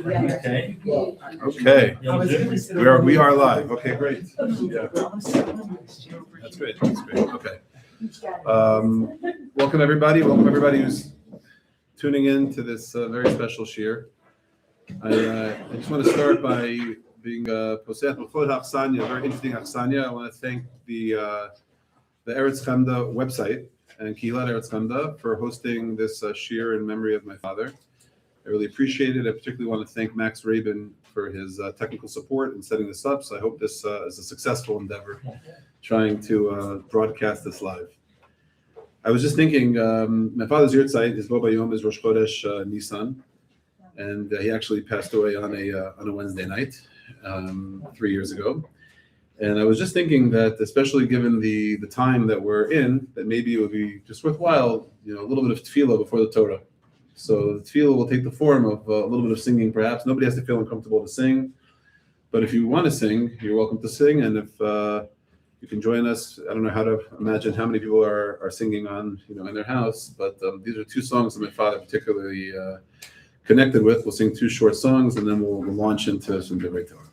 Okay. Okay. We are live. Okay, great. Yeah. That's great. Okay. Welcome everybody. Welcome everybody who's tuning in to this very special shiur. I just want to start by being poseh b'chod hachsanya, a very interesting hachsanya. I want to thank the RABBI website and Kilat RABBI for hosting this shiur in memory of my father. I really appreciate it. I particularly want to thank Max Rabin for his technical support in setting this up. So I hope this is a successful endeavor, trying to broadcast this live. I was just thinking, my father's Yahrzeit, his Bayom is ROSH CHODESH NISSAN, and he actually passed away on a Wednesday night 3 years ago. And I was just thinking that, especially given the time that we're in, that maybe it would be just worthwhile, a little bit of tefillah before the Torah. So the tefillah will take the form of a little bit of singing, perhaps. Nobody has to feel uncomfortable to sing, but if you want to sing, you're welcome to sing. And if you can join us, I don't know how to imagine how many people are singing on, in their house, but these are two songs that my father particularly connected with. We'll sing two short songs, and then we'll launch into some Divrei Torah.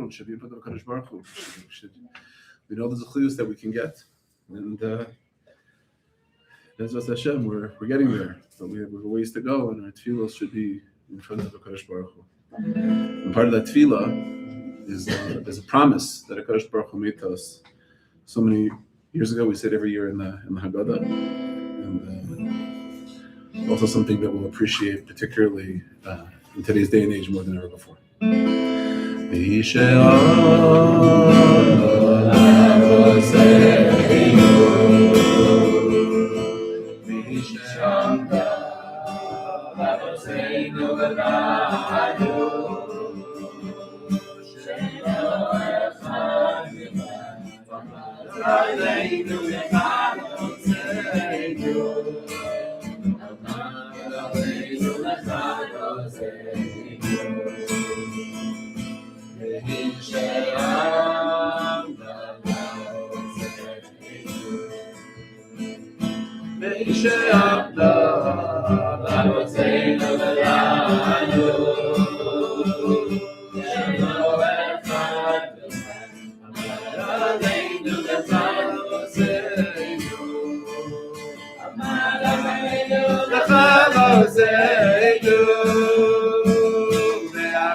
Should be in front of Kadosh Baruch Hu. We know the zechuyos that we can get, and as Hashem, we're getting there. But we have a ways to go, and our tefillah should be in front of Kadosh Baruch Hu. And part of that tefillah is a promise that Kadosh Baruch Hu made to us so many years ago. We say it every year in the Haggadah, and also something that we'll appreciate particularly in today's day and age more than ever before.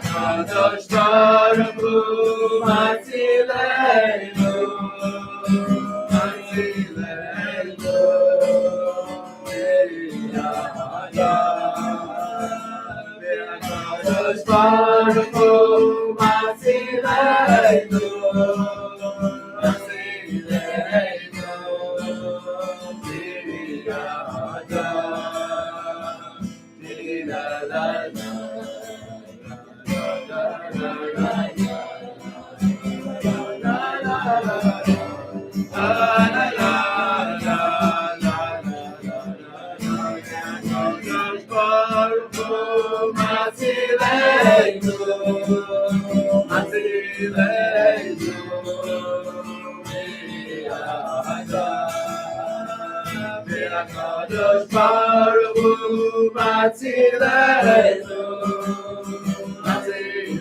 הקדוש ברוך הוא מצילנו, מצילנו מיהדות. הקדוש ברוך הוא מצילנו, מצילנו מיהדות. הקדוש ברוך הוא מצילנו, מצילנו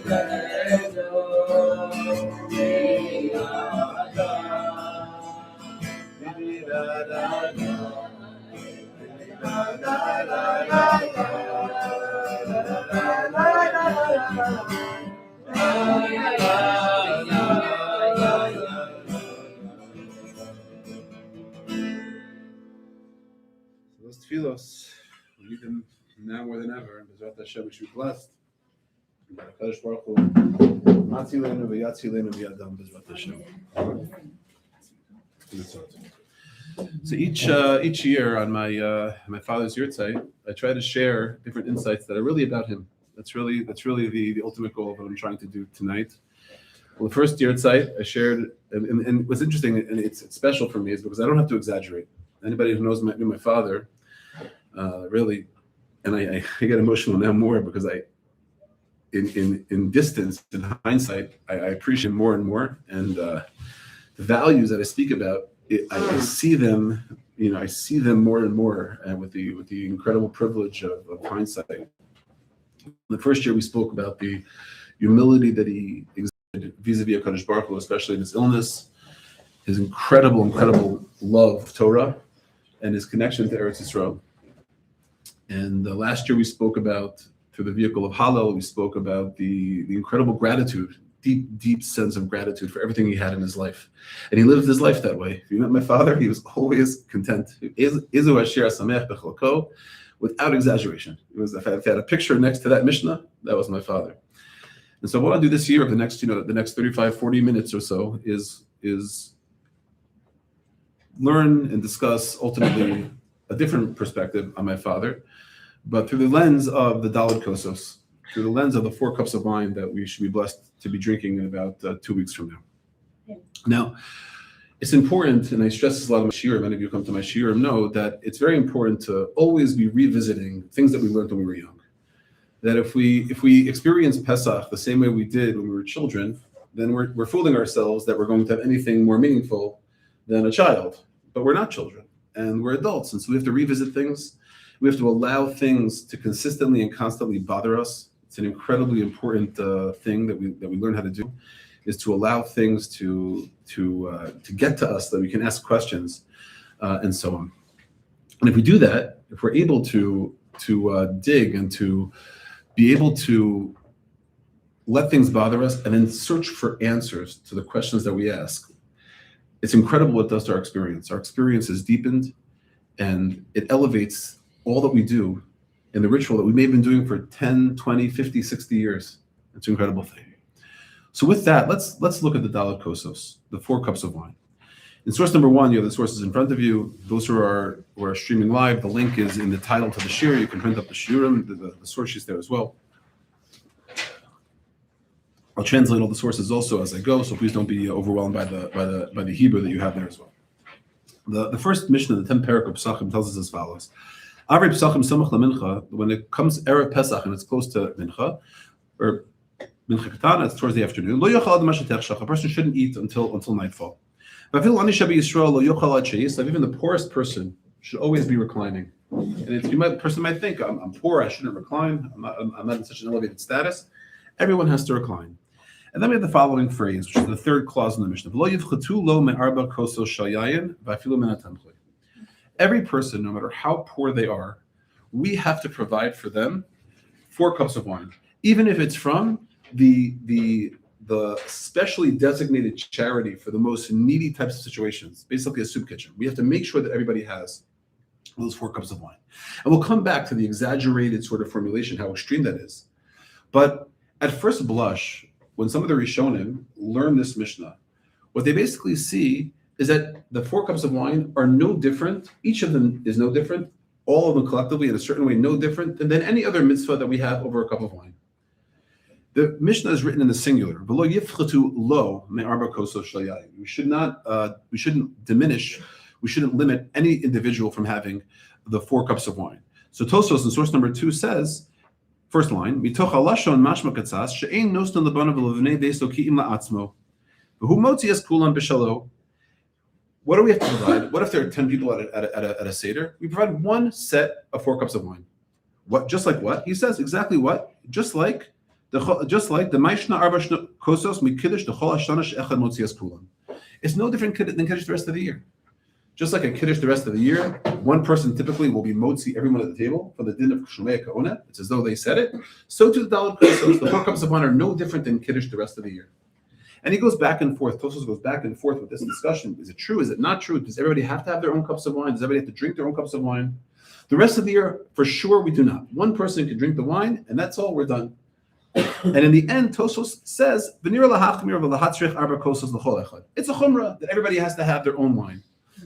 Those tefillos, we need them now more than ever. And Bezrat Hashem, we should be blessed. HaKadosh Baruch Hu, Matzilenu v'yatzilenu v'yadam Bezrat Hashem. So each year on my father's Yahrzeit, I try to share different insights that are really about him. That's really the ultimate goal of what I'm trying to do tonight. Well, the first Yahrzeit I shared, and what's interesting and it's special for me is because I don't have to exaggerate. Anybody who knows my father, really, and I get emotional now more because in distance, in hindsight, I appreciate him more and more, and the values that I speak about, I see them, I see them more and more, with the incredible privilege of hindsight. The first year we spoke about the humility that he exhibited vis-a-vis HaKadosh Baruch Hu, especially in his illness, his incredible love of Torah, and his connection to Eretz Yisrael. And last year we spoke about, through the vehicle of Hallel, we spoke about the incredible gratitude, deep sense of gratitude for everything he had in his life. And he lived his life that way. If you met my father, he was always content. Without exaggeration. If I had a picture next to that Mishnah, that was my father. And so what I'll do this year, the next 35, 40 minutes or so, is learn and discuss ultimately a different perspective on my father, but through the lens of the Daled Kosos, through the lens of the 4 cups of wine that we should be blessed to be drinking in about 2 weeks from now. Yeah. Now, it's important, and I stress this a lot in my Shiur, many of you come to my Shiur know that it's very important to always be revisiting things that we learned when we were young. That if we experience Pesach the same way we did when we were children, then we're fooling ourselves that we're going to have anything more meaningful than a child. But we're not children, and we're adults, and so we have to revisit things. We have to allow things to consistently and constantly bother us. It's an incredibly important thing that we learn how to do, is to allow things to get to us, that we can ask questions, and so on. And if we do that, if we're able to dig and to be able to let things bother us and then search for answers to the questions that we ask, it's incredible what it does to our experience. Our experience is deepened, and it elevates all that we do in the ritual that we may have been doing for 10, 20, 50, 60 years. It's an incredible thing. So with that, let's look at the Daled Kosos, the 4 cups of wine. In source number 1, you have the sources in front of you. Those who are streaming live, the link is in the title to the Shiur. You can print up the Shiurim, the source sheets there as well. I'll translate all the sources also as I go, so please don't be overwhelmed by the Hebrew that you have there as well. The first Mishnah, the 10th parak of Pesachim, tells us as follows: Avri Pesachim samach lamincha. When it comes Erev Pesach and it's close to Mincha, or Mincha Katana, it's towards the afternoon. Lo yochal ad mashetech shach. A person shouldn't eat until nightfall. Even the poorest person should always be reclining. And the person might think, I'm poor, I shouldn't recline. I'm not in such an elevated status. Everyone has to recline. And then we have the following phrase, which is the 3rd clause in the Mishnah. Every person, no matter how poor they are, we have to provide for them 4 cups of wine, even if it's from the specially designated charity for the most needy types of situations, basically a soup kitchen. We have to make sure that everybody has those 4 cups of wine. And we'll come back to the exaggerated sort of formulation, how extreme that is. But at first blush, when some of the Rishonim learn this Mishnah, what they basically see is that the 4 cups of wine are no different. Each of them is no different. All of them collectively in a certain way, no different than any other mitzvah that we have over a cup of wine. The Mishnah is written in the singular. We shouldn't diminish, we shouldn't limit any individual from having the 4 cups of wine. So Tosfos in source number 2 says, first line, Mitoch halashon mashma katzas she'ein noston lebanav v'levnei beis loki'im la'atzmo v'hu motzi es kulam b'shalo. What do we have to provide? What if there are 10 people at a Seder? We provide 1 set of 4 cups of wine. What? Just like what? He says exactly what? Just like the Maishna Arba Kosos Mikiddush the Chol Hashanah Echad Motzias Kulam. It's no different than Kiddush the rest of the year. Just like a Kiddush the rest of the year, 1 person typically will be Motzi everyone at the table for the din of Shumei Ka'ona. It's as though they said it. So too the Dalet Kosos, the 4 cups of wine are no different than Kiddush the rest of the year. And he goes back and forth. Tosfos goes back and forth with this discussion. Is it true? Is it not true? Does everybody have to have their own cups of wine? Does everybody have to drink their own cups of wine? The rest of the year, for sure, we do not. 1 person can drink the wine, and that's all. We're done. And in the end, Tosfos says, it's a chumrah that everybody has to have their own wine.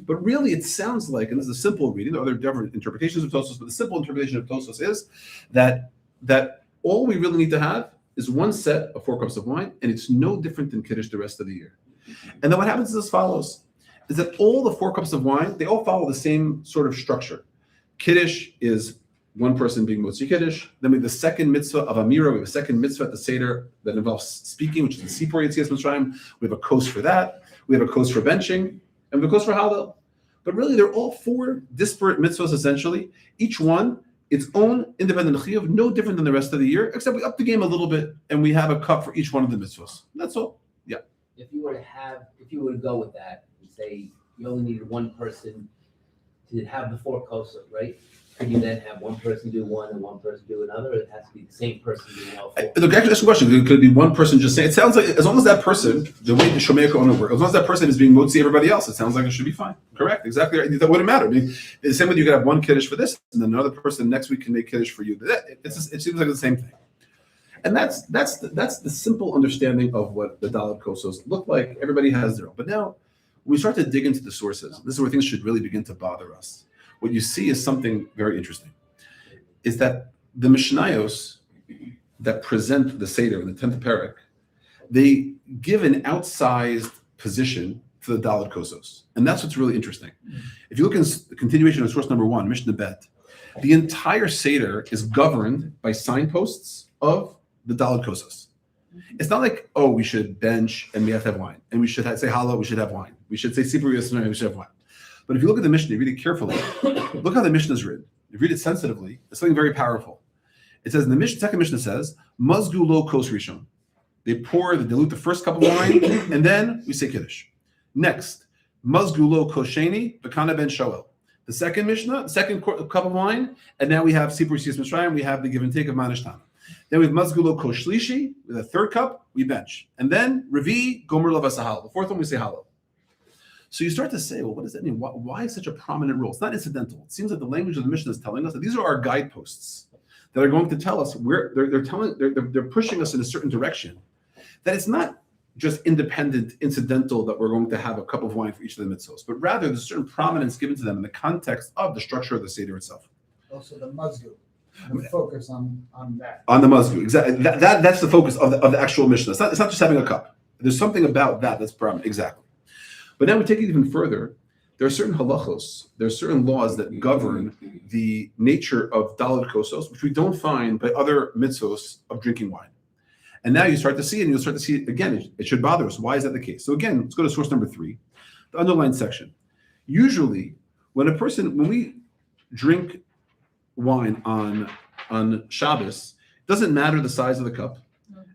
But really, it sounds like, and this is a simple reading, there are other different interpretations of Tosfos, but the simple interpretation of Tosfos is that all we really need to have is 1 set of 4 cups of wine, and it's no different than Kiddush the rest of the year. And then what happens is as follows, is that all the 4 cups of wine, they all follow the same sort of structure. Kiddush is 1 person being Motzi Kiddush. Then we have the second mitzvah of Amira. We have a second mitzvah at the Seder that involves speaking, which is the Sipur Yetzias Mitzrayim. We have a kos for that. We have a kos for benching, and we have a kos for Hallel. But really, they're all 4 disparate mitzvahs essentially. Each one its own independent chiyuv, no different than the rest of the year, except we up the game a little bit and we have a cup for each one of the mitzvahs. That's all. Yeah. If you were to go with that and say you only needed 1 person to have the 4 kosot, right? Could you then have 1 person do one and 1 person do another, or it has to be the same person doing all 4? Look, actually, that's a question. Could it be 1 person just saying? It sounds like as long as that person, the way the Shomei Ka'ona works, as long as that person is being motzi everybody else, it sounds like it should be fine. Correct, exactly right. That wouldn't matter. I mean, the same way you could have 1 kiddush for this, and then another person next week can make kiddush for you. It seems like the same thing. And that's the simple understanding of what the Dalet Kosos look like. Everybody has their own. But now, when we start to dig into the sources, this is where things should really begin to bother us. What you see is something very interesting. Is that the Mishnayos that present the Seder in the 10th parak, they give an outsized position to the Dalet Kosos. And that's what's really interesting. If you look in the continuation of source number 1, Mishnah Bet, the entire Seder is governed by signposts of the Dalet Kosos. It's not like, oh, we should bench and we have to have wine. And we should say Hallel, we should have wine. We should say Sipur Yisrael, we should have wine. But if you look at the Mishnah, read it carefully, look how the Mishnah is written. If you read it sensitively, it's something very powerful. It says, in the second Mishnah says, Mazgu lo kos rishon. They dilute the first cup of wine, and then we say Kiddush. Next, Mazgu lo kos sheni, v'kana ben shoel. The second Mishnah, the second cup of wine, and now we have Sipur Yetzias Mitzrayim, we have the give and take of Manishtana. Then we have Mazgu lo kos shlishi, with a third cup, we bench. And then, Revi, Gomer lo v'sahal. The fourth one, we say Hallel. So you start to say, well, what does that mean? Why is such a prominent role? It's not incidental. It seems that the language of the Mishnah is telling us that these are our guideposts that are going to tell us where they're pushing us in a certain direction. That it's not just independent, incidental that we're going to have a cup of wine for each of the mitzvos, but rather there's a certain prominence given to them in the context of the structure of the Seder itself. Also the mazgu, the focus on that. On the mazgu, exactly. That's the focus of the actual Mishnah. It's not just having a cup. There's something about that's prominent. Exactly. But now we take it even further. There are certain halachos, there are certain laws that govern the nature of Dalet Kosos, which we don't find by other mitzvos of drinking wine. And now you start to see it, and you'll start to see it again. It should bother us. Why is that the case? So again, let's go to source number 3, the underlined section. Usually, when we drink wine on Shabbos, it doesn't matter the size of the cup,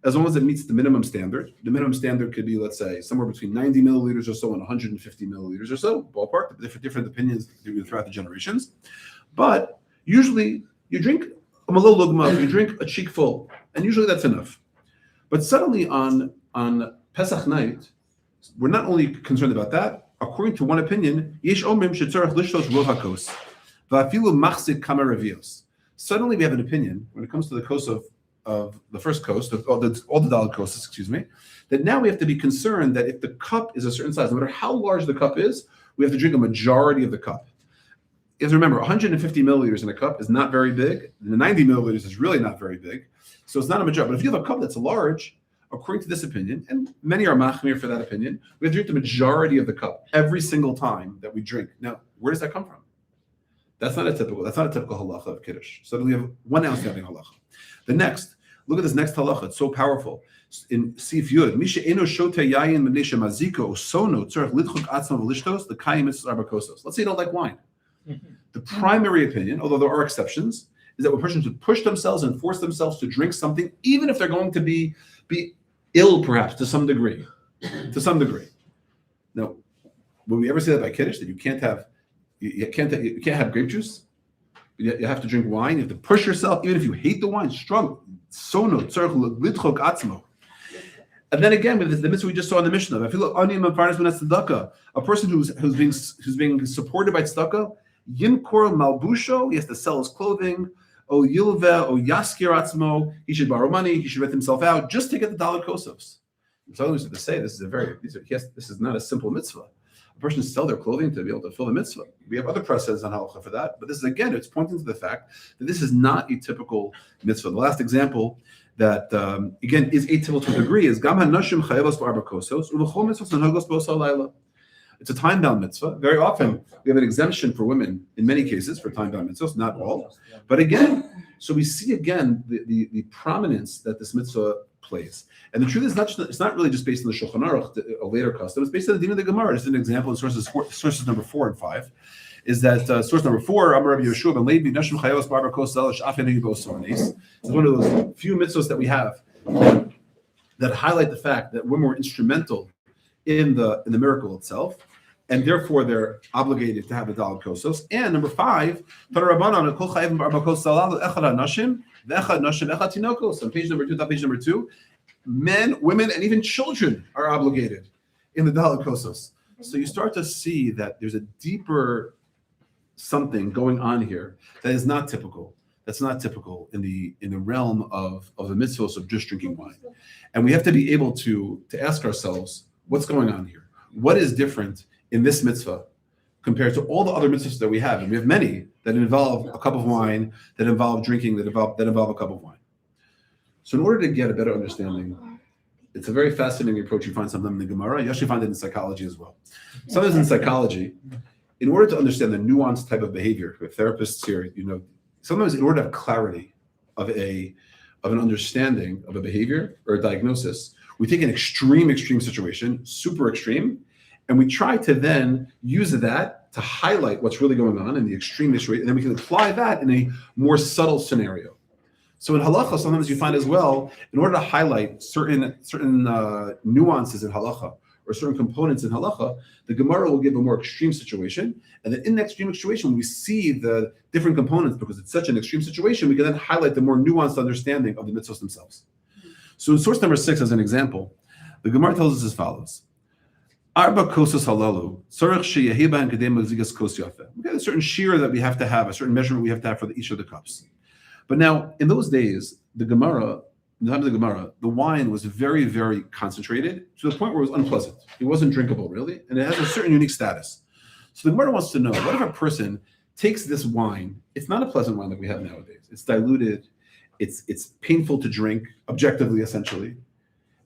as long as it meets the minimum standard. The minimum standard could be, let's say, somewhere between 90 milliliters or so and 150 milliliters or so, ballpark, different opinions throughout the generations. But usually you drink a malo lugma, you drink a cheek full, and usually that's enough. But suddenly on Pesach night, we're not only concerned about that. According to one opinion, yesh omrim shetzarach lishtos rov hakos, va'afilu machzik kama revios. Suddenly we have an opinion when it comes to the kos of the first kos, all the daled koses, excuse me, that now we have to be concerned that if the cup is a certain size, no matter how large the cup is, we have to drink a majority of the cup. You have to remember, 150 milliliters in a cup is not very big. The 90 milliliters is really not very big. So it's not a majority. But if you have a cup that's large, according to this opinion, and many are machmir for that opinion, we have to drink the majority of the cup every single time that we drink. Now, where does that come from? That's not a typical halacha of Kiddush. So we have one outstanding halacha. The next, look at this next halacha. It's so powerful. In Sif Yud, Misha eno shote yayin menesha maziko sono tzarich lidchuk atzma v'lishtos the kayim mitzvahs arba kosos. Let's say you don't like wine. The primary opinion, although there are exceptions, is that a person should push themselves and force themselves to drink something, even if they're going to be ill, perhaps to some degree. To some degree. Now, will we ever say that by Kiddush that you can't have grape juice? You have to drink wine. You have to push yourself, even if you hate the wine. Struggle. Sono tzarich lidchok atzmo. And then again, with the mitzvah we just saw in the Mishnah, I feel like a person who's being supported by tzedakah, yimkor malbusho, he has to sell his clothing, o yilve, o yaskir atzmo, he should borrow money, he should rent himself out, just to get the daled kosos. So I was to say this is not a simple mitzvah. A person should sell their clothing to be able to fill the mitzvah. We have other precedents on halacha for that, but this is again, it's pointing to the fact that this is not a typical mitzvah. The last example that again is atypical to a degree is gam hanashim chayavos b'arba kosos u'b'chol mitzvos nanhagos b'osal layla. It's a time-bound mitzvah. Very often we have an exemption for women in many cases for time-bound mitzvahs, not all. But again, so we see again the prominence that this mitzvah plays. And the truth is it's not really just based on the Shulchan Aruch, a later custom. It's based on the Din of the Gemara. Just an example in sources number 4 and 5 is that source number 4, Amar Rabbi Yeshua ben Levi, Nashim Chayavos B'arba Kos Zalash Afenu Yibos Sarnes. It's one of those few mitzvahs that we have that highlight the fact that women were instrumental in the miracle itself, and therefore they're obligated to have a daled kosos. And number 5, Tarabbanan Kol Chayavim B'arba Kos Zalal Echad HaNashim V'Echad Nashim Echad Tinokos. On page number 2, men, women, and even children are obligated in the daled kosos. So you start to see that there's a deeper something going on here that is not typical. That's not typical in the realm of the mitzvahs of just drinking wine. And we have to be able to ask ourselves, what's going on here? What is different in this mitzvah compared to all the other mitzvahs that we have? And we have many that involve a cup of wine, that involve drinking, that involve a cup of wine. So in order to get a better understanding, it's a very fascinating approach. You find something in the Gemara. You actually find it in psychology as well. Sometimes in psychology, in order to understand the nuanced type of behavior, with therapists here, sometimes in order to have clarity of an understanding of a behavior or a diagnosis, we take an extreme situation, super extreme, and we try to then use that to highlight what's really going on in the extreme situation, and then we can apply that in a more subtle scenario. So in halacha, sometimes you find as well, in order to highlight certain nuances in halacha or certain components in halacha, the Gemara will give a more extreme situation, and then in the extreme situation, when we see the different components, because it's such an extreme situation, we can then highlight the more nuanced understanding of the mitzvahs themselves. So in source number 6, as an example, the Gemara tells us as follows: Arba kosas halalu tzarich sheyehi b'hem kedei mazigas kos yafeh. We got a certain shiur that we have to have, a certain measurement we have to have for each of the cups. But now, in those days, the wine was very, very concentrated to the point where it was unpleasant. It wasn't drinkable, really, and it has a certain unique status. So the Gemara wants to know, what if a person takes this wine? It's not a pleasant wine that we have nowadays. It's diluted. It's painful to drink, objectively, essentially.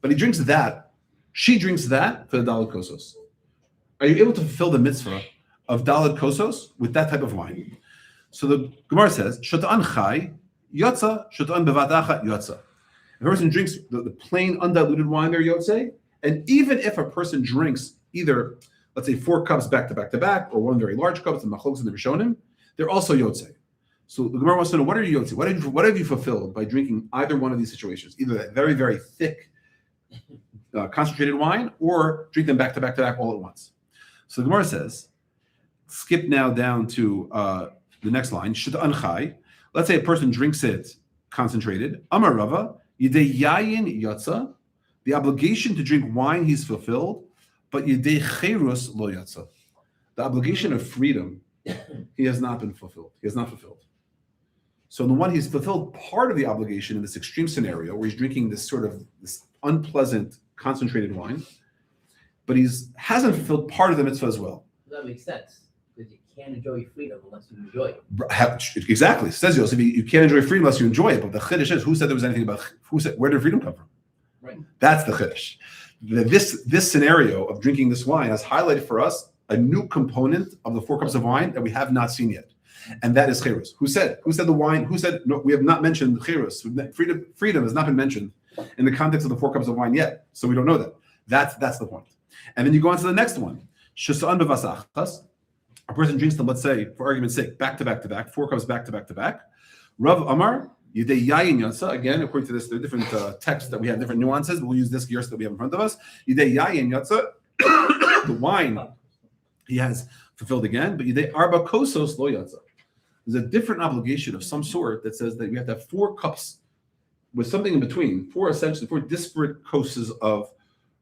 But he drinks that. She drinks that for the daled kosos. Are you able to fulfill the mitzvah of daled kosos with that type of wine? So the Gemara says, Shota'an chai, Yotza, Shota'an bevadacha, Yotza. If a person drinks the plain undiluted wine, they're Yotzei. And even if a person drinks either, let's say, 4 cups back to back to back, or 1 very large cup, the machlokes and the rishonim, they're also Yotzei. So the Gemara wants to know, what are you Yotzei? What have you fulfilled by drinking either one of these situations? Either that very, very thick, concentrated wine, or drink them back to back to back all at once. So the Gemara says, skip now down to the next line, Shota'an chai. Let's say a person drinks it concentrated. Amar Rava, Yidei yayin yatsa, the obligation to drink wine he's fulfilled, but yidei cherus lo yatsa, the obligation of freedom he has not been fulfilled. He has not fulfilled. So in the one, he's fulfilled part of the obligation in this extreme scenario where he's drinking this sort of this unpleasant concentrated wine, but hasn't fulfilled part of the mitzvah as well. That makes sense, because you can't enjoy your freedom unless you enjoy it. Exactly. Says Yosef, you can't enjoy freedom unless you enjoy it. But the chiddush is, who said there was anything about, where did freedom come from? Right. That's the chiddush. This scenario of drinking this wine has highlighted for us a new component of the 4 cups of wine that we have not seen yet. And that is cherus. Who said the wine? Who said, no, we have not mentioned cherus. Freedom has not been mentioned in the context of the 4 cups of wine yet. So we don't know that. That's the point. And then you go on to the next one. Shesa'an b'vasachas. A person drinks them, let's say, for argument's sake, back to back to back, 4 cups back to back to back. Rav Amar, Yidei Yayin Yatsa. Again, according to this, there are different texts that we have different nuances. We'll use this gears that we have in front of us. Yidei Yayin Yatsa, the wine he has fulfilled again, but Yidei Arba Kosos Lo Yatsa. There's a different obligation of some sort that says that we have to have 4 cups with something in between, 4 disparate koses of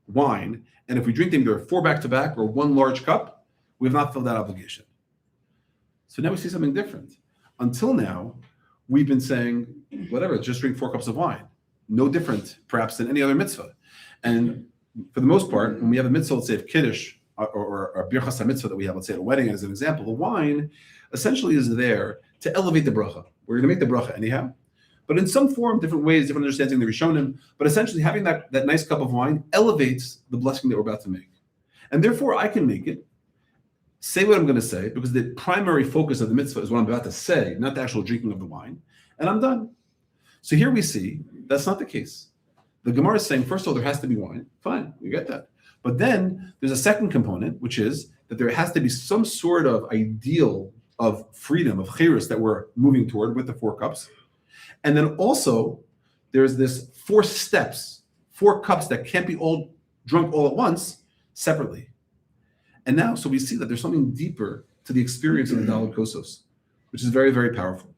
wine. And if we drink them, either 4 back to back or 1 large cup, we have not filled that obligation. So now we see something different. Until now, we've been saying, whatever, just drink 4 cups of wine. No different, perhaps, than any other mitzvah. And for the most part, when we have a mitzvah, let's say of Kiddush, or a birchas mitzvah that we have, let's say at a wedding as an example, the wine essentially is there to elevate the bracha. We're going to make the bracha anyhow, but in some form, different ways, different understanding the Rishonim, but essentially having that nice cup of wine elevates the blessing that we're about to make. And therefore, I can make it, say what I'm going to say, because the primary focus of the mitzvah is what I'm about to say, not the actual drinking of the wine, and I'm done. So here we see that's not the case. The Gemara is saying, first of all, there has to be wine. Fine, we get that. But then there's a second component, which is that there has to be some sort of ideal of freedom, of cherus that we're moving toward with the 4 cups. And then also there's this 4 steps, 4 cups that can't be all drunk all at once, separately. And now, so we see that there's something deeper to the experience of the Daled Kosos, which is very, very powerful.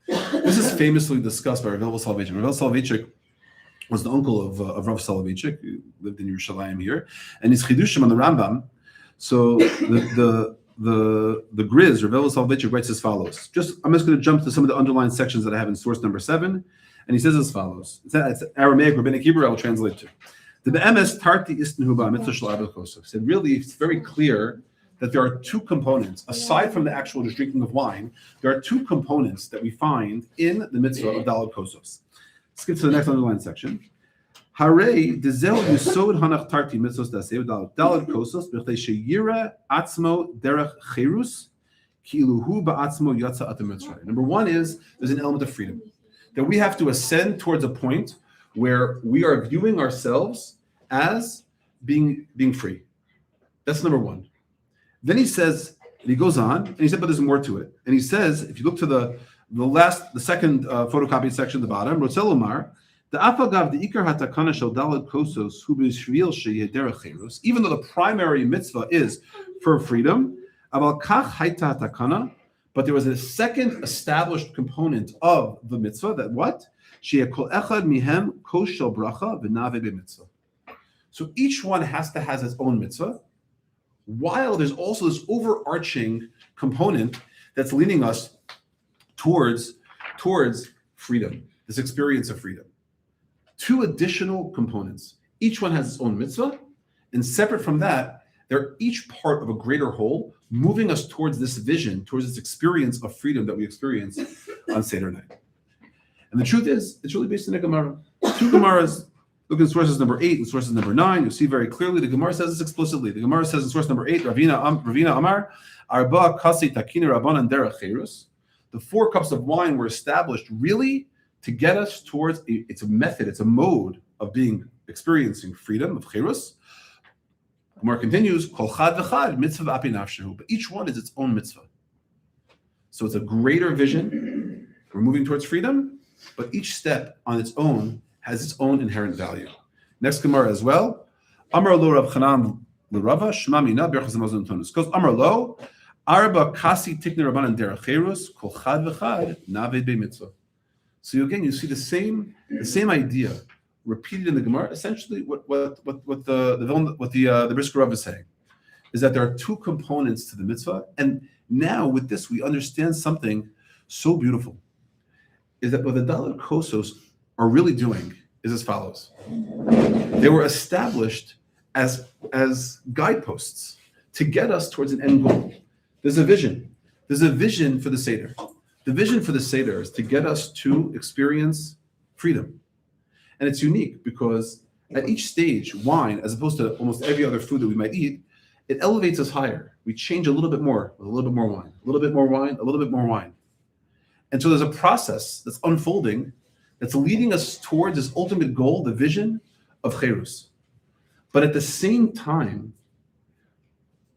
This is famously discussed by Rav Soloveitchik. Rav Soloveitchik was the uncle of Rav Soloveitchik, who lived in Yerushalayim here, and his chidushim on the Rambam. So the Grizz, Rav Soloveitchik, writes as follows. I'm just going to jump to some of the underlined sections that I have in source number 7, and he says as follows. It's Aramaic, Rabbinic Hebrew. I will translate to. The be'emes tarti istnu ba'mitzvah shel arbel kosov. Said really, it's very clear that there are 2 components aside from the actual just drinking of wine. There are 2 components that we find in the mitzvah of Daled Kosos. Let's get to the next underlined section. Harei dezel yisod hanach tarti mitzvos dasei Daled Kosos b'chdei sheyira atzmo derech cherus ki'iluhu ba'atzmo yatsa at mitzvah. Number 1 is there's an element of freedom that we have to ascend towards a point where we are viewing ourselves as being free. That's number 1. Then he says, and he goes on, and he said, but there's more to it. And he says, if you look to the second photocopied section at the bottom, Rotzelomar, the afagav the ikar hatakana shel Daled Kosos hu b'shvil sheyederech cherus. Even though the primary mitzvah is for freedom, aval kach hayta hatakana, but there was a second established component of the mitzvah that what? Sheyekol echad mihem kosh shel bracha v'nave b'mitzvah. So each one has to have its own mitzvah, while there's also this overarching component that's leading us towards freedom, this experience of freedom. 2 additional components. Each one has its own mitzvah, and separate from that, they're each part of a greater whole, moving us towards this vision, towards this experience of freedom that we experience on Seder night. And the truth is, it's really based on a Gemara. 2 Gemaras. Look at sources number 8 and sources number 9. You'll see very clearly the Gemara says this explicitly. The Gemara says in source number 8, Ravina Amar, Arba kasi takina rabbanan derech cherus. The 4 cups of wine were established really to get us towards it's a method, it's a mode of experiencing freedom of cherus. Gemara continues, Kol chad v'chad mitzvah api nafshehu. But each one is its own mitzvah. So it's a greater vision. We're moving towards freedom, but each step on its own has its own inherent value. Next Gemara as well. Amar lo Rav Chanan l'Rava shema mina berachas hamazon tonus. Because Amar lo arba kasi tikne rabbanan derech cherus kol chad v'chad naved b'mitzvah. So again, you see the same idea repeated in the Gemara. Essentially, what the Brisker Rav is saying is that there are two components to the mitzvah, and now with this we understand something so beautiful. Is that what the Dalet Kosos are really doing is as follows. They were established as guideposts to get us towards an end goal. There's a vision. There's a vision for the Seder. The vision for the Seder is to get us to experience freedom. And it's unique because at each stage, wine, as opposed to almost every other food that we might eat, it elevates us higher. We change a little bit more with a little bit more wine, a little bit more wine, a little bit more wine. And so there's a process that's unfolding that's leading us towards this ultimate goal, the vision of Cherus. But at the same time,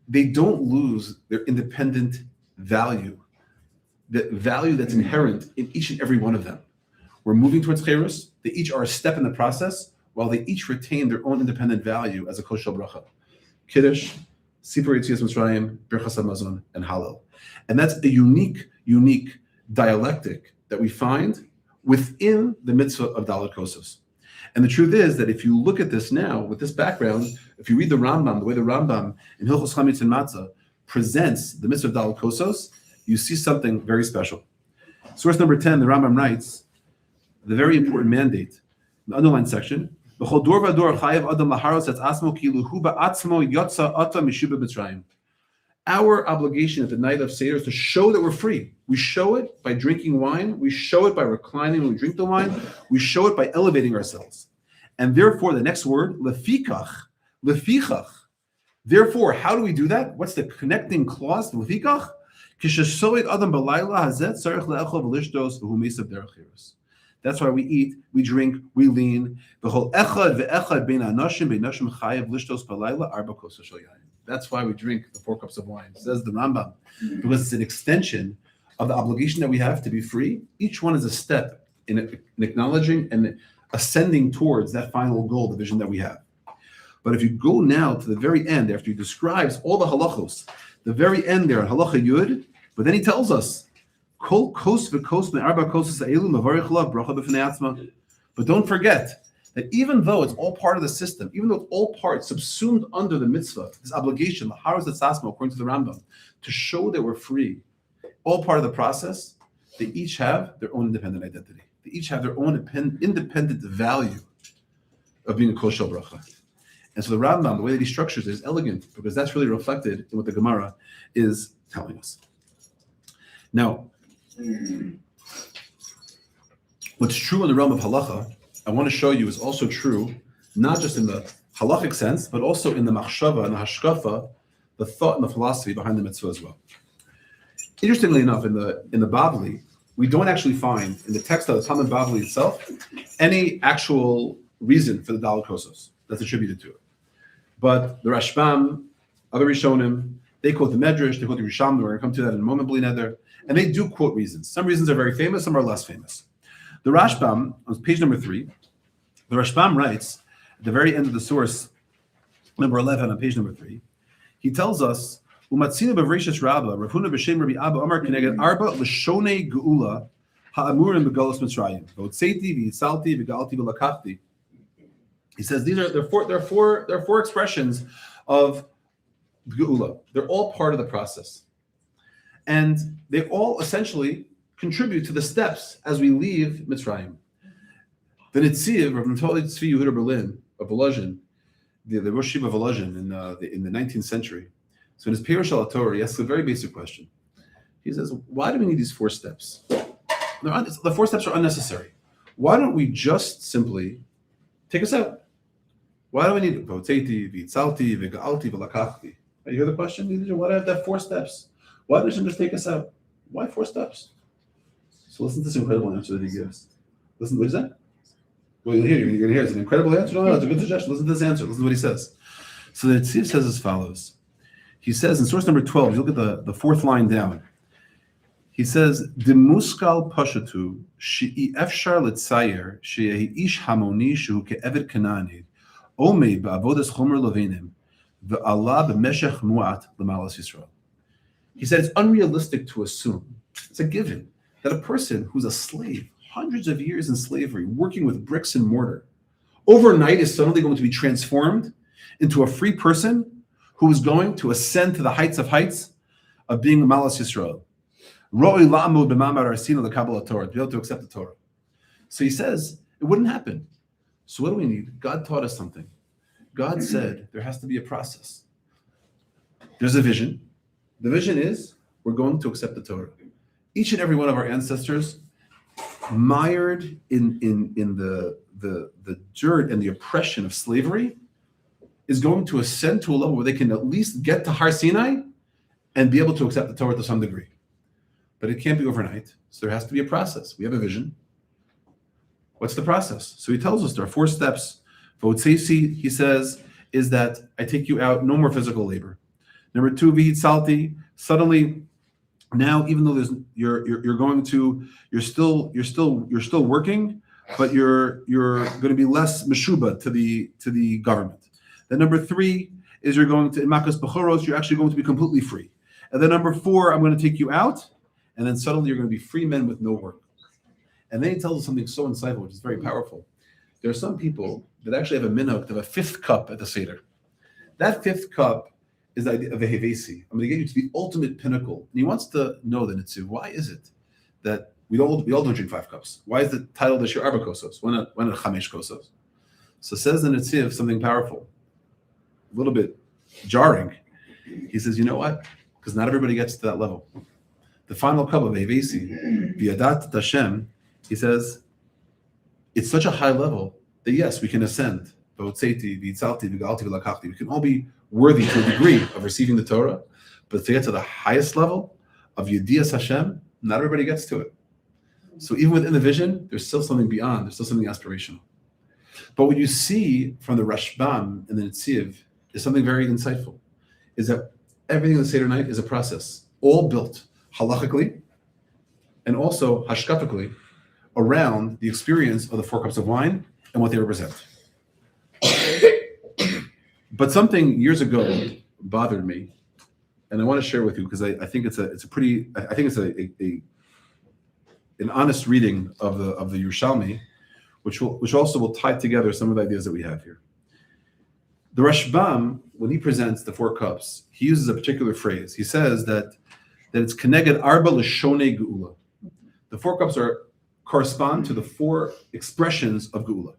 they don't lose their independent value, the value that's inherent in each and every one of them. We're moving towards Cherus. They each are a step in the process, while they each retain their own independent value as a koshel bracha. Kiddush, Sipur Yetzias Mitzrayim, Birchas Hamazon, and Hallel. And that's a unique dialectic that we find within the mitzvah of Dalet Kosos. And the truth is that if you look at this now, with this background, if you read the Rambam, the way the Rambam in Hilchos Chametz and Matzah presents the mitzvah of Dalet Kosos, you see something very special. Source number 10, the Rambam writes, the very important mandate, the underlined section, our obligation at the night of Seder is to show that we're free. We show it by drinking wine. We show it by reclining when we drink the wine. We show it by elevating ourselves. And therefore, the next word, lefikach. Therefore, how do we do that? What's the connecting clause? Lefikach. That's why we eat, we drink, we lean. That's why we drink the 4 cups of wine, says the Rambam, because it's an extension of the obligation that we have to be free. Each one is a step in acknowledging and ascending towards that final goal, the vision that we have. But if you go now to the very end, after he describes all the halachos, the very end there, halacha yud, but then he tells us, but don't forget that even though it's all part of the system, even though it's all part subsumed under the mitzvah, this obligation, YAHRTZEIT, according to the Rambam, to show that we're free, all part of the process, they each have their own independent identity. They each have their own independent value of being a koshel bracha. And so the Rambam, the way that he structures it is elegant, because that's really reflected in what the Gemara is telling us. Now, what's true in the realm of halacha, I want to show you is also true, not just in the halachic sense, but also in the machshava and the hashkafa, the thought and the philosophy behind the mitzvah as well. Interestingly enough, in the Bavli, we don't actually find in the text of the Talmud Bavli itself any actual reason for the Dalet Kosos that's attributed to it. But the Rashbam, other Rishonim, they quote the Medrash, they quote the Risham, we're going to come to that in a moment, Bli Neder, and they do quote reasons. Some reasons are very famous, some are less famous. The Rashbam, on page number 3, the Rashbam writes, at the very end of the source, number 11 on page number 3, he tells us, Umatzina b'Reishis Rabbah, Rav Huna b'Shem Rabbi Abba Amar Keneged Arba l'Shonei Geula ha'amurim b'Galus Mitzrayim v'Otzeiti v'Yitzalti v'Galti v'Lakachti. He says there are four expressions of Geula. They're all part of the process, and they all essentially contribute to the steps as we leave Mitzrayim. The Nitziv, Rav Natali Tzvi Yehuda Berlin of Volozhin, the Rosh Yeshiva of Volozhin in the 19th century. So in his Pirush al Torah, he asks a very basic question. He says, why do we need these 4 steps? The 4 steps are unnecessary. Why don't we just simply take us out? Why do we need V'Otzeiti, V'Yitzalti, V'Ga'alti, V'Lakachti? You hear the question? Why do I have to have 4 steps? Why doesn't just take us out? Why 4 steps? So listen to this incredible answer that he gives. Listen, what is that? Well, you're going to hear it's an incredible answer. No, it's a good suggestion. Listen to this answer. Listen to what he says. So the Tzif says as follows. He says in source number 12, you look at the 4th line down. He says, "De muskal pashatu she'i efshar letzayer she'i ish hamoni shehu ke'eved kanani omei ba'avodas chomer levinim ve'ala b'meshech mu'at l'malas Yisrael." He said it's unrealistic to assume, it's a given, that a person who's a slave, hundreds of years in slavery, working with bricks and mortar, overnight is suddenly going to be transformed into a free person who is going to ascend to the heights of being a Malas Yisrael. To be able to accept the Torah. So he says, it wouldn't happen. So what do we need? God taught us something. God said there has to be a process. There's a vision. The vision is we're going to accept the Torah. Each and every one of our ancestors, mired in the dirt and the oppression of slavery, is going to ascend to a level where they can at least get to Har Sinai and be able to accept the Torah to some degree. But it can't be overnight. So there has to be a process. We have a vision. What's the process? So he tells us there are 4 steps. Votsesi, he says, is that I take you out, no more physical labor. Number 2, v'hitzalti, suddenly now, even though you're still working, but you're going to be less meshuba to the government. Then number 3 is you're going to in Makas Bechoros, you're actually going to be completely free. And then number 4, I'm going to take you out, and then suddenly you're going to be free men with no work. And then he tells us something so insightful, which is very powerful. There are some people that actually have a minhag to have a 5th cup at the Seder. That 5th cup is the idea of a hevesi. I'm going to get you to the ultimate pinnacle. And he wants to know the Nitziv. Why is it that we all don't drink 5 cups? Why is the title of the Shiur Arba Kosot? Why not 5 Kosot? So says the Nitziv something powerful, a little bit jarring. He says, you know what? Because not everybody gets to that level. The final cup of hevesi, V'yadat Hashem, he says, it's such a high level that yes, we can ascend. We can all be worthy to a degree of receiving the Torah, but to get to the highest level of Yedias Hashem, not everybody gets to it. So even within the vision, there's still something beyond, there's still something aspirational. But what you see from the Rashbam and the Nitziv is something very insightful, is that everything in the Seder night is a process, all built halachically and also hashkafically around the experience of the 4 cups of wine and what they represent. But something years ago bothered me, and I want to share with you because I think it's an honest reading of the Yerushalmi, which also will tie together some of the ideas that we have here. The Rashbam, when he presents the 4 cups, he uses a particular phrase. He says that it's Keneged Arba Lashonei Geula. The 4 cups correspond to the 4 expressions of Geula.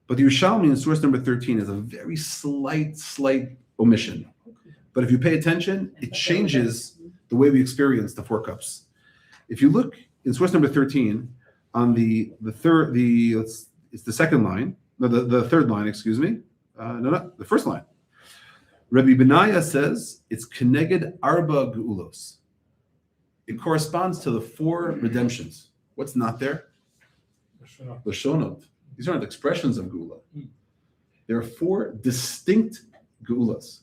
But the Yerushalmi in source number 13 is a very slight omission. But if you pay attention, it changes the way we experience the 4 cups. If you look in source number 13 on the second line, the third line, excuse me. The first line. Rabbi Benaya says it's Keneged Arba Geulos. It corresponds to the 4 redemptions. What's not there? Lashonot. These aren't expressions of Geula. There are 4 distinct Geulas.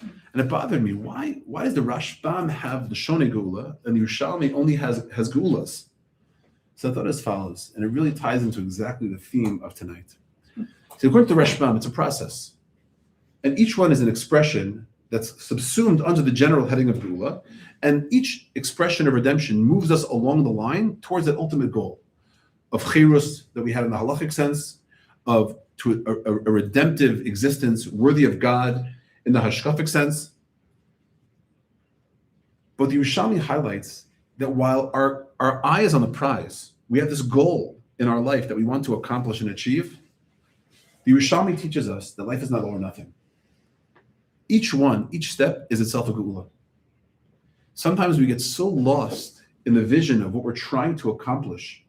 And it bothered me. Why does the Rashbam have the Shonei Geula and the Yerushalmi only has Geulas? So I thought as follows, and it really ties into exactly the theme of tonight. So according to Rashbam, it's a process. And each one is an expression that's subsumed under the general heading of Geula. And each expression of redemption moves us along the line towards that ultimate goal of chirus that we had in the halachic sense, of to a redemptive existence worthy of God in the hashkafic sense. But the Yerushalmi highlights that while our eye is on the prize, we have this goal in our life that we want to accomplish and achieve. The Yerushalmi teaches us that life is not all or nothing. Each step is itself a geula. Sometimes we get so lost in the vision of what we're trying to accomplish.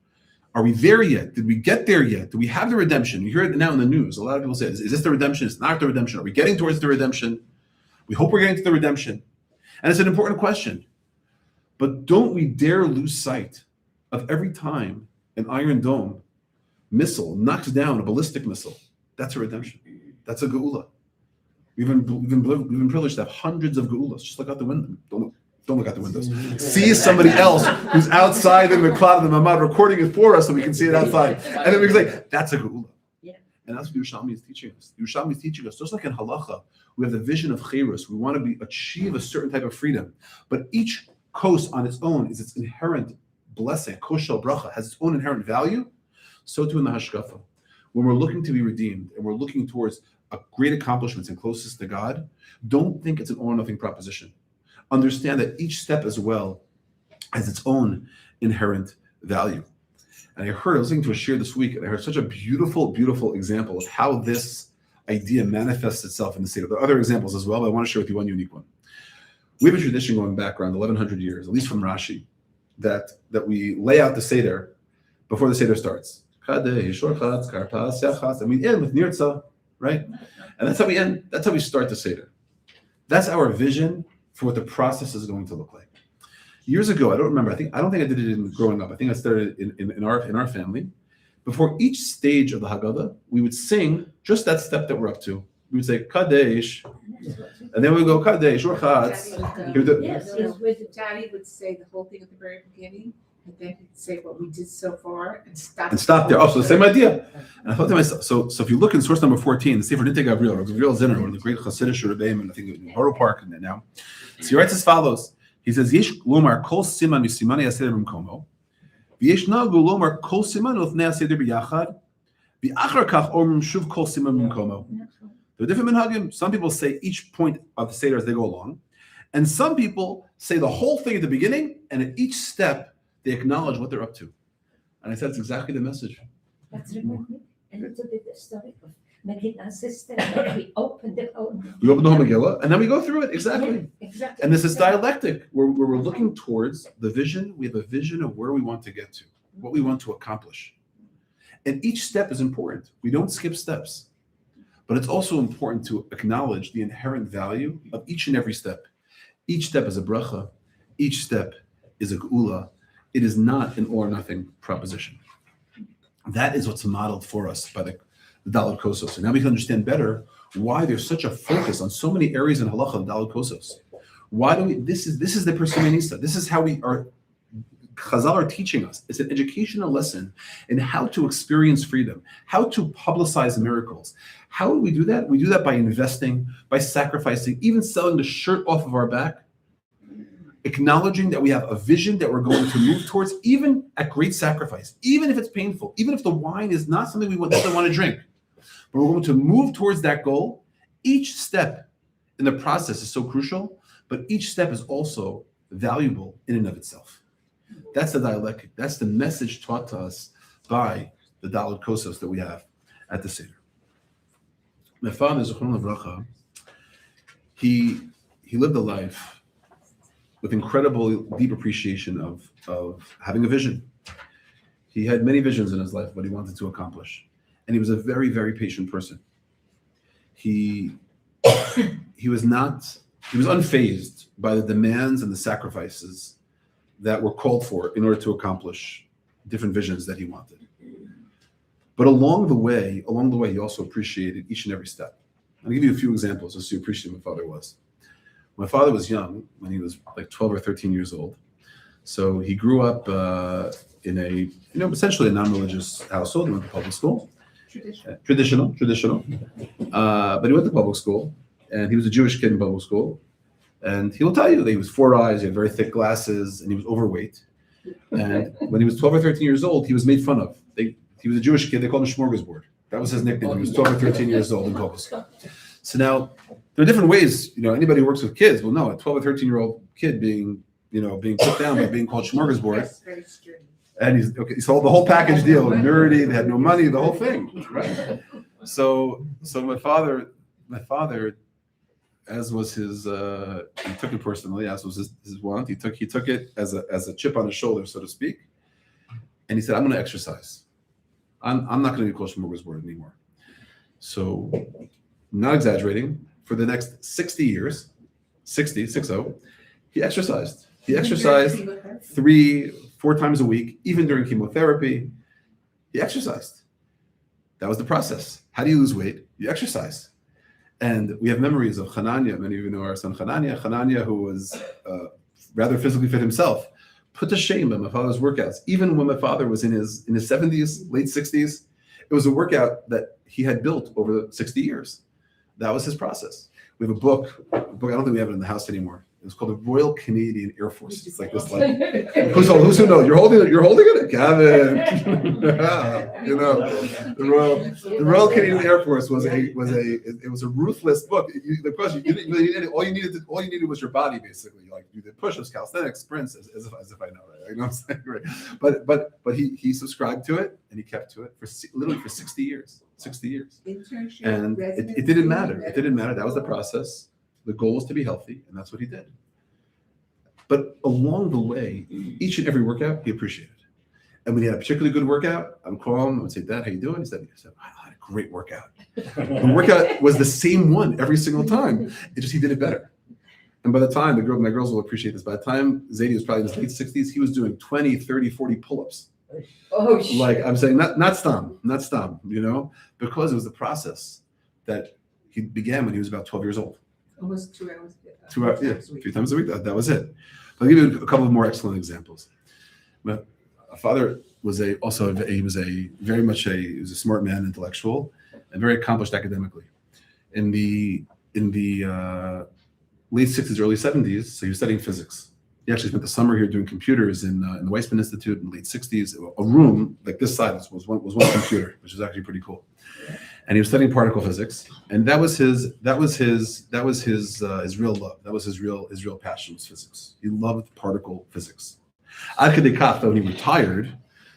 Are we there yet? Did we get there yet? Do we have the redemption? You hear it now in the news. A lot of people say, is this the redemption? It's not the redemption. Are we getting towards the redemption? We hope we're getting to the redemption. And it's an important question. But don't we dare lose sight of every time an Iron Dome missile knocks down a ballistic missile. That's a redemption. That's a geula. We've been privileged to have hundreds of geulas. Just look out the window. Don't look out the windows. See somebody else who's outside in the cloud of the mamad recording it for us so we can see it outside. And then we can say, that's a geula. Yeah. And that's what Yerushalmi is teaching us. Yerushalmi is teaching us, just like in halacha, we have the vision of chirus. We want to achieve a certain type of freedom. But each coast on its own is its inherent blessing, koshel bracha, has its own inherent value, so too in the hashkafa. When we're looking to be redeemed and we're looking towards a great accomplishments and closest to God, don't think it's an all or nothing proposition. Understand that each step as well has its own inherent value. And I was listening to a shiur this week, and I heard such a beautiful, beautiful example of how this idea manifests itself in the Seder. There are other examples as well, but I want to share with you one unique one. We have a tradition going back around 1100 years, at least from Rashi, that we lay out the Seder before the Seder starts. CHODESH, YAHRTZEIT, karpas, yachas, and we end with nirtza, right? And that's how we end. That's how we start the Seder. That's our vision for what the process is going to look like. Years ago, I don't remember. I don't think I did it in growing up. I think I started in our family. Before each stage of the Haggadah, we would sing just that step that we're up to. We would say CHODESH, and then we would go CHODESH, YAHRTZEIT. Yes, Daddy would say the whole thing at the very beginning, and then he'd say what we did so far and stop. There. Also, the same idea. And I thought to myself, so if you look in source number 14, the Sefer Nitei Gabriel Zinner, one of the great Hasidic Rebbeim, I think in Borough Park and now. So he writes as follows. He says, Yesh lomar kol siman misimani haseder b'mkomo, v'yesh nagu lomar kol siman l'fnei haseder b'yachad, v'achar kach omrim shuv kol siman b'mkomo. There are different minhagim. Some people say each point of the Seder as they go along, and some people say the whole thing at the beginning, and at each step they acknowledge what they're up to. And I said, it's exactly the message. That's reminded me a little bit the story of Megillah sister that we opened the whole. We open the whole Megillah, and then we go through it, exactly. Yeah, exactly. And this is dialectic, where we're looking towards the vision. We have a vision of where we want to get to, what we want to accomplish. And each step is important. We don't skip steps. But it's also important to acknowledge the inherent value of each and every step. Each step is a bracha. Each step is a geula. It is not an or nothing proposition. That is what's modeled for us by the Daled Kosot. So now we can understand better why there's such a focus on so many areas in halacha of Daled Kosot. Why do we? This is the Persumei Nisa. This is how we are. Chazal are teaching us. It's an educational lesson in how to experience freedom, how to publicize miracles. How do we do that? We do that by investing, by sacrificing, even selling the shirt off of our back, acknowledging that we have a vision that we're going to move towards, even at great sacrifice, even if it's painful, even if the wine is not something we want to drink. But we're going to move towards that goal. Each step in the process is so crucial, but each step is also valuable in and of itself. That's the dialectic. That's the message taught to us by the Daled Kosot that we have at the Seder. My father, Zichrono Livracha, he lived a life with incredible deep appreciation of having a vision. He had many visions in his life, what he wanted to accomplish. And he was a very, very patient person. He was unfazed by the demands and the sacrifices that were called for in order to accomplish different visions that he wanted. But along the way, he also appreciated each and every step. I'll give you a few examples just so you appreciate who my father was. My father was young when he was like 12 or 13 years old. So he grew up in a, essentially a non-religious household. He went to public school. Traditional. But he went to public school, and he was a Jewish kid in public school. And he will tell you that he was 4 eyes, he had very thick glasses, and he was overweight. And when he was 12 or 13 years old, he was made fun of. He was a Jewish kid, they called him Smorgasbord. That was his nickname when he was 12 or 13 years old in public school. So now, there are different ways, anybody who works with kids will know a 12 or 13-year-old kid being put down by being called Smorgasbord. And he sold the whole package deal, nerdy, they had no money, the whole thing, right? So my father, as was his, he took it personally, as was his want. He took it as a chip on his shoulder, so to speak. And he said, I'm going to exercise. I'm not going to be called Smorgasbord anymore. So, not exaggerating, for the next 60 years, 60, he exercised. He exercised 3-4 times a week, even during chemotherapy. He exercised. That was the process. How do you lose weight? You exercise. And we have memories of Hanania. Many of you know our son Hanania, who was rather physically fit himself, put to shame by my father's workouts. Even when my father was in his 70s, late 60s, it was a workout that he had built over 60 years. That was his process. We have a book, I don't think we have it in the house anymore. It was called the Royal Canadian Air Force. It's like this, like who's who knows? You're holding it, Gavin. You know, the Royal Canadian Air Force was a ruthless book. The question you didn't really need all you needed was your body basically. Like you did push-ups, calisthenics, sprints, as if I know, right? You know what I'm saying, right? But he subscribed to it and he kept to it for literally for 60 years. 60 years. Internship, And it didn't matter. It didn't matter. That was the process. The goal was to be healthy, and that's what he did. But along the way, each and every workout, he appreciated. And when he had a particularly good workout, I'm calling him, I would say, Dad, how you doing? He said, I had a great workout. The workout was the same one every single time. It just, he did it better. And by the time, my girls will appreciate this, by the time Zaidi was probably in his late 60s, he was doing 20, 30, 40 pull-ups. Oh, shit. Like I'm saying, not stam, you know, because it was the process that he began when he was about 12 years old. Almost 2 hours. 2 hours, yeah, 3 times a week. That was it. I'll give you a couple of more excellent examples. My father was he was a smart man, intellectual, and very accomplished academically. In the late 60s, early 70s, so he was studying physics. He actually spent the summer here doing computers in the Weizmann Institute in the late 60s. A room like this size was one computer, which is actually pretty cool. And he was studying particle physics, and that was his real love. That was his real passion was physics. He loved particle physics. Ad kedei kach,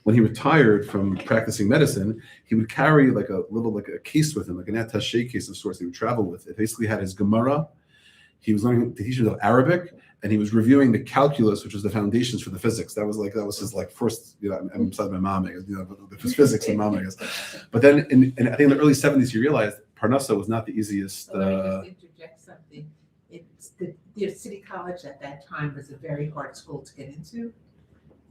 when he retired from practicing medicine, he would carry like a case with him, like an attaché case of sorts he would travel with. It basically had his Gemara. He was learning the teachings of Arabic, and he was reviewing the calculus, which was the foundations for the physics. That was his first, you know, I'm beside my mom, you know, it was physics and mom, I guess. But then I think in the early 70s, he realized Parnassa was not the easiest. Let me just interject something. It's the City College at that time was a very hard school to get into.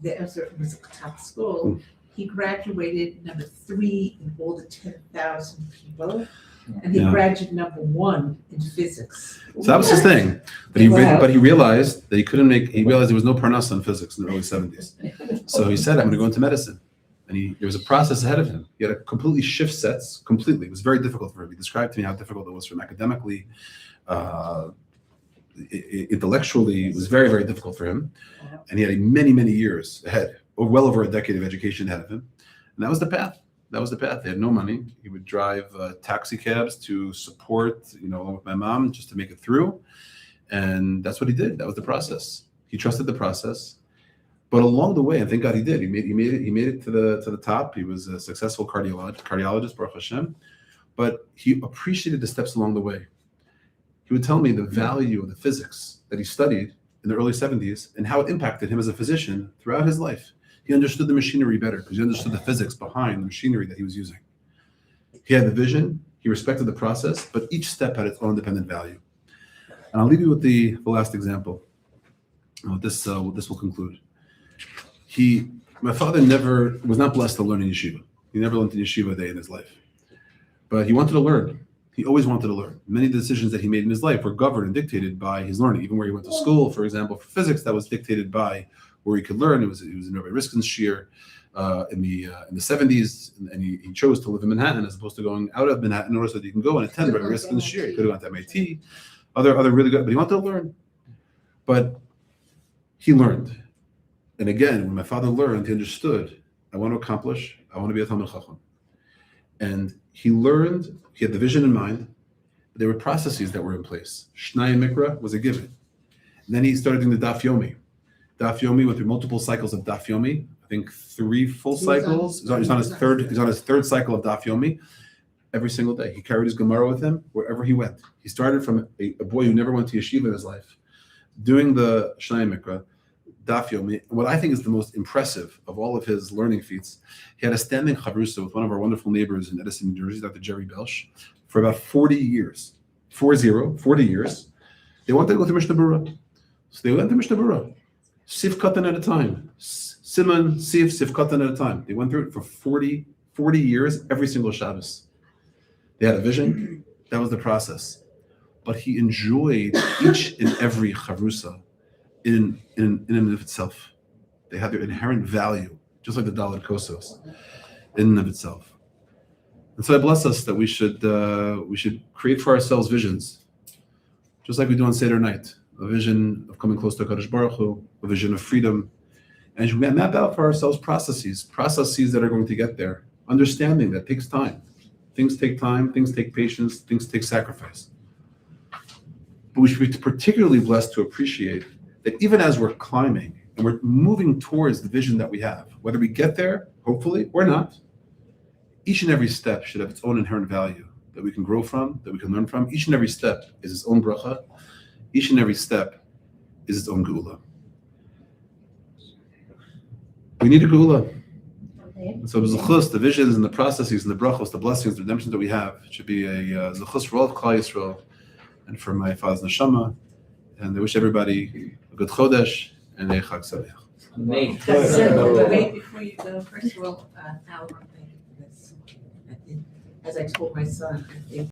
It was a tough school. He graduated number 3 in all the 10,000 people. And he graduated number 1 in physics. So that was his thing. But he realized that he realized there was no parnassa in physics in the early 70s. So he said, I'm going to go into medicine. And there was a process ahead of him. He had to completely shift sets, completely. It was very difficult for him. He described to me how difficult it was for him academically, intellectually. It was very, very difficult for him. And he had many, many years ahead, or well over a decade of education ahead of him. And that was the path. They had no money. He would drive taxi cabs to support, you know, along with my mom, just to make it through. And that's what he did. That was the process. He trusted the process. But along the way, and thank God he did. He made it to the top. He was a successful cardiologist, Baruch Hashem. But he appreciated the steps along the way. He would tell me the value of the physics that he studied in the early 70s and how it impacted him as a physician throughout his life. He understood the machinery better because he understood the physics behind the machinery that he was using. He had the vision, he respected the process, but each step had its own independent value. And I'll leave you with the last example. This will conclude. My father was not blessed to learn in yeshiva. He never learned in yeshiva a day in his life. But he wanted to learn. He always wanted to learn. Many decisions that he made in his life were governed and dictated by his learning. Even where he went to school, for example, for physics, that was dictated by where he could learn. He was in Rabbi Riskin's Shiur in the 70s, and he chose to live in Manhattan as opposed to going out of Manhattan in order so that he can go and attend Rabbi Riskin's Shiur. He could have gone to MIT, other really good, but he wanted to learn. But he learned. And again, when my father learned, he understood, I want to accomplish, I want to be a Talmid Chacham. And he learned, he had the vision in mind, but there were processes that were in place. Shnai Mikra was a given. And then he started doing the Daf Yomi. Daf Yomi went through multiple cycles of Daf Yomi. I think 3 full cycles. He's on his third cycle of Daf Yomi. Every single day, he carried his Gemara with him wherever he went. He started from a boy who never went to yeshiva in his life, doing the Shnai Mikra, Daf Yomi. What I think is the most impressive of all of his learning feats, he had a standing chavrusa with one of our wonderful neighbors in Edison, New Jersey, Dr. Jerry Belsh, for about 40 years. 40 years. They wanted to go to Mishnah Berurah. So they went to Mishnah Berurah. Sif Katan at a time. Simon, Sif Katan at a time. They went through it for 40 years, every single Shabbos. They had a vision. That was the process. But he enjoyed each and every chavrusa in and of itself. They had their inherent value, just like the Dalet Kosos, in and of itself. And so I bless us that we should create for ourselves visions, just like we do on Seder night. a vision of coming close to HaKadosh Baruch Hu, a vision of freedom. And we map out for ourselves processes that are going to get there, understanding that takes time. Things take time, things take patience, things take sacrifice. But we should be particularly blessed to appreciate that even as we're climbing and we're moving towards the vision that we have, whether we get there, hopefully, or not, each and every step should have its own inherent value that we can grow from, that we can learn from. Each and every step is its own bracha. Each and every step is its own geula. We need a geula. And so zechus, the visions and the processes and the brachos, the blessings, the redemptions that we have, should be a zechus for all of Klal Yisrael and for my father's neshama. And I wish everybody a good chodesh and a chag sameach. Amen. Wait, before you go, first of all, Al, thank you for this. As I told my son, I think